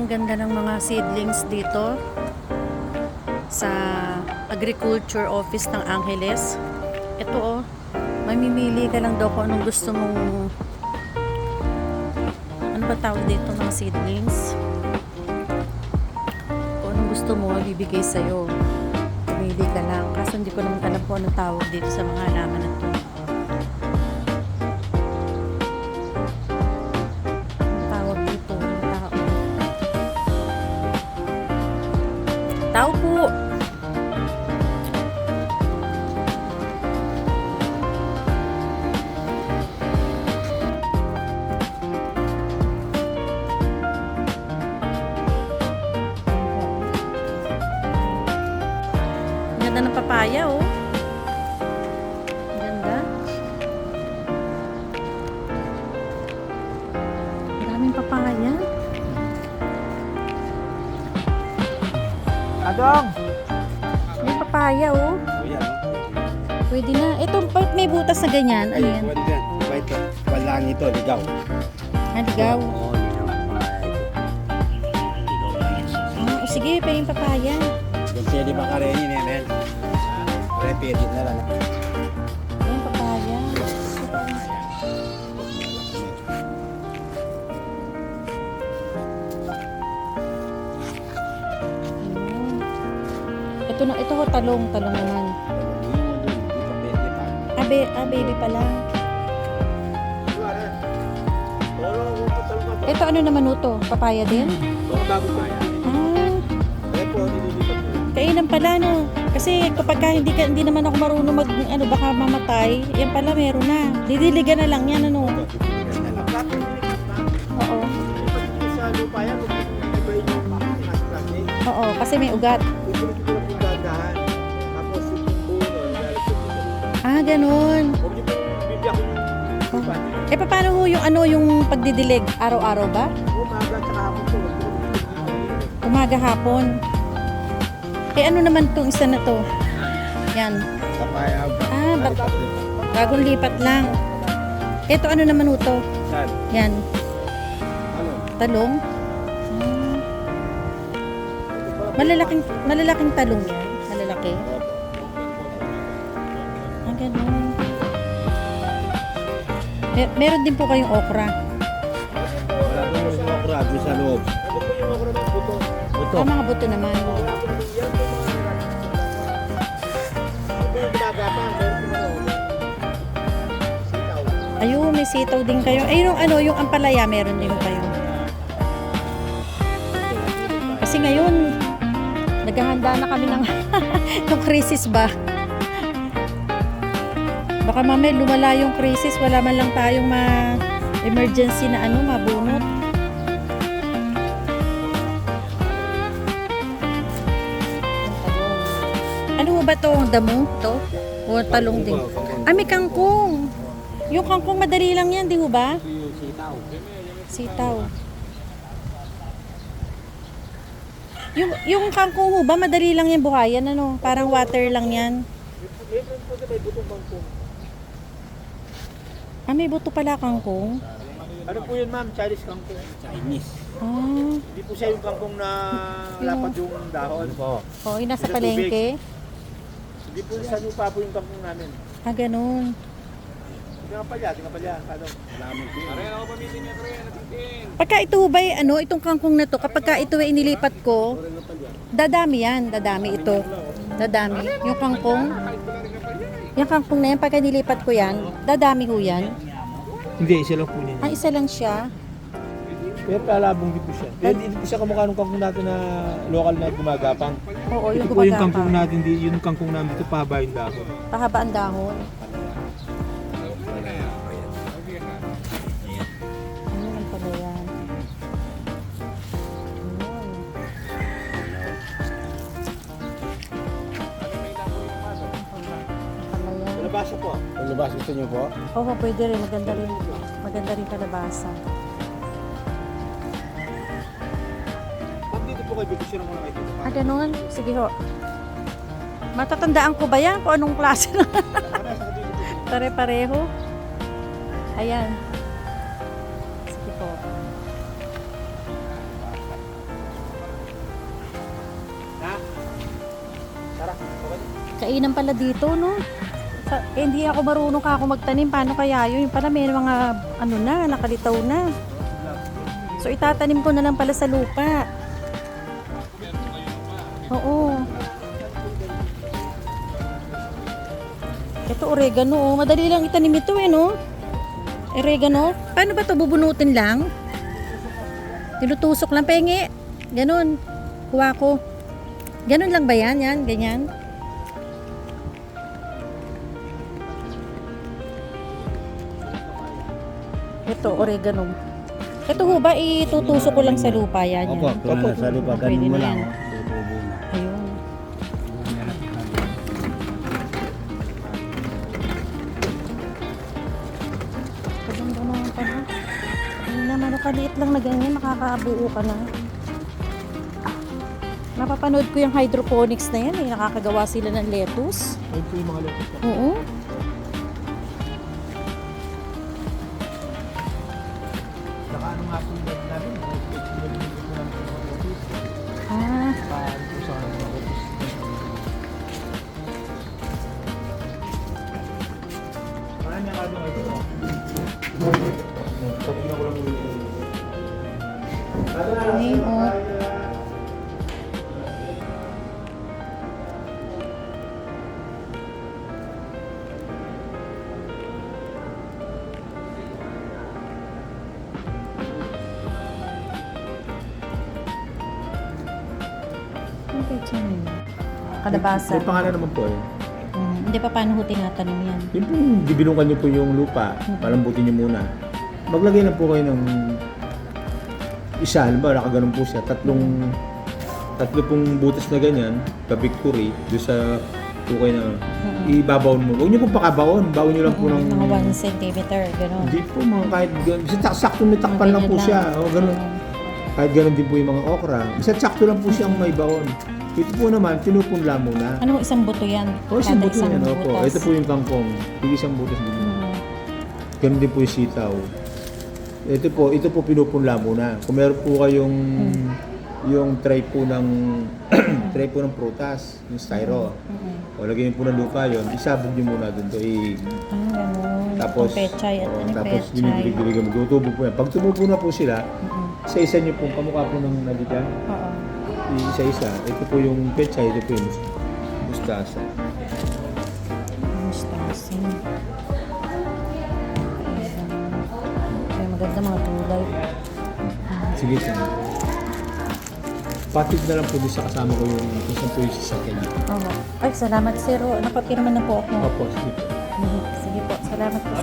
Ang ganda ng mga seedlings dito sa Agriculture Office ng Angeles. Ito oh, mamimili ka lang daw kung anong gusto mong, ano ba tawag dito, mga seedlings. Kung anong gusto mo, bibigay sa'yo. Pumili ka lang. Kaso hindi ko naman alam kung anong tawag dito sa mga halaman na to. Anong tawag dito? Yung tao. Tao po! Ganda ng papaya oh. Ganda. Daming papaya. Adong! May papaya oh. Pwede na. Ito, may butas na ganyan. Ano yan? Walang ito, ligaw. Naligaw. Oo, ligaw. Oh, sige, pa yung papaya. Yung pwede ba ka rin yun, Emel? Pwede na lang. Yung papaya. Ito na, ito ho, talong naman. Baby pa lang. Ito ano naman ito? Papaya din? Bago pa yan. Kainan pala no. Kasi kapag hindi naman ako marunong baka mamatay, yan pala meron na. Didiligan na lang yan ano. Oo. Oo, kasi may ugat. Ah, ganun. Eh paano ho yung pagdidilig? Araw-araw ba? Umaga hapon. Eh ano naman tong isa na to? Yan. Ah, bagong lipat lang. Ito ano naman ho to? Yan. Talong. Malalaking talong yan. Malalaki. Ah, ganun. Meron din po kayong okra. Wala po yung okra doon sa loob. Ito. Ah, mga buto naman. Ayun, may sitaw din kayo. Ayun, yung ampalaya, meron din kayo. Kasi ngayon, naghahanda na kami ng ng crisis ba? Baka mamaya lumala yung crisis, wala man lang tayong emergency na mabunot. Ano ba to? Damo? To? O talong din? Ah, may kangkong. Yung kangkong madali lang yan, di ba? Sitaw. Yung kangkong ho ba, madali lang yan buhayan, ano? Parang water lang yan. Ah, may buto pala kangkong. Ano po yun ma'am? Chinese kangkong. Chinese. Ah. Hindi po siya yung kangkong na lapad yung dahon. Oh, yung nasa palengke. Hindi po sa lupa po yung kangkong namin. Ah, ganun. Hindi nga palya. Kado. Pagka ito ba, itong kangkong na to, kapag ka ito ay inilipat ko, dadami yan. Dadami ito. Dadami. Yung kangkong na yan, pagka nilipat ko yan, dadami ho yan. Hindi, isa lang po niya. Ah, isa lang siya. Pero kalabong din po siya. Pero hindi po siya kamukha ng kangkong natin na local na gumagapang. Oo, yung Ito po yung kangkong gumagapang. natin, yung kangkong namin dito pahaba yung dahon. Pahaba ang dahon. Ano naman pala yan? Ayun. Kalabasa po. Palabas gusto niyo po? Oo, pwede rin. Maganda rin kalabasa. Pag dito po kayo, bibisyon mo na kayo dito. Ah, ganun? Sige ho. Matatandaan ko ba yan? Kung anong klase na? Pare-pareho. Ayan. Sige po. kainan pala dito, no? Hindi ako marunong ka ako magtanim. Paano kaya yun? Yung pala may mga, ano na, nakalitaw na. So, itatanim ko na lang pala sa lupa. Oo. Ito, oregano. Oh. Madali lang itanim ito, eh, no? Oregano. Paano ba ito? Bubunutin lang? Tinutusok lang. Pengi. Ganon. Kuha ko. Ganon lang ba yan? Yan, ganyan. Ito, oregano. Ito ho ba, itutusok ko lang sa lupa yan? Opo, Yan. ito na sa lupa. Pwede Ganun mo na lang. yan. Tutubo na. Ayun. Paganda naman pala. Ayun naman, kaliit lang na ganyan, makakabuo ka na. Napapanood ko yung hydroponics na yan, nakakagawa sila ng lettuce. Ayun po yung mga lettuce. Oo. Saka ano nga po yung lettuce namin? Nag-lettuce po namin yung mga lettuce. Ah, Paano po sa mga lettuce. Parang niya ka doon ito. Sabi na ko lang yung ayun, oh. Ano ba ito yun? Kalabasa. May pangalan naman po eh. Hindi pa paano ho tinatanong yan. Yun po, dibilungkan niyo po yung lupa, palambutin niyo muna. Maglagay lang po kayo ng isa, halimbawa nakaganon po siya, tatlo pong butas na ganyan, ka-victory, doon sa tukay na ibabaon mo. Huwag niyo po pakabaon, baon niyo lang po ng... Mga 1 centimeter, gano'n. Hindi po, mga kahit gano'n. Sakto may takpan lang po siya. O, ganun. Kahit gano'n din po yung mga okra. Basta sakto lang po siyang may baon. Ito po naman, pinupunla muna. Ano, isang buto yan? O, isang Kada buto yan. Opo. butas. Ito po yung kangkong. Yung isang butas din. Ganun din po yung sitaw. Ito po pinupunla muna. Kung meron po kayong yung tray po ng tray po ng prutas, yung styro. O lagyan po ng lupa yon, isabog niyo muna doon to Gano'n. tapos Pechay at ano tapos pechay. dinidilig-dilig mo. Tutubo po yan. Pag tumubo na po sila, isa-isa niyo po kamukha po ng naligan. Oo. Isa-isa. Ito po yung pechay, ito po yung mustasa. Mustasa. Ay, maganda mga tulay. Sige, sige. Patig na lang po doon sa kasama ko yung kung saan po yung sasakyan niyo. Oo. Ay, salamat sir. Napapirma na po ako. Opo, sige po. Sige po, salamat po.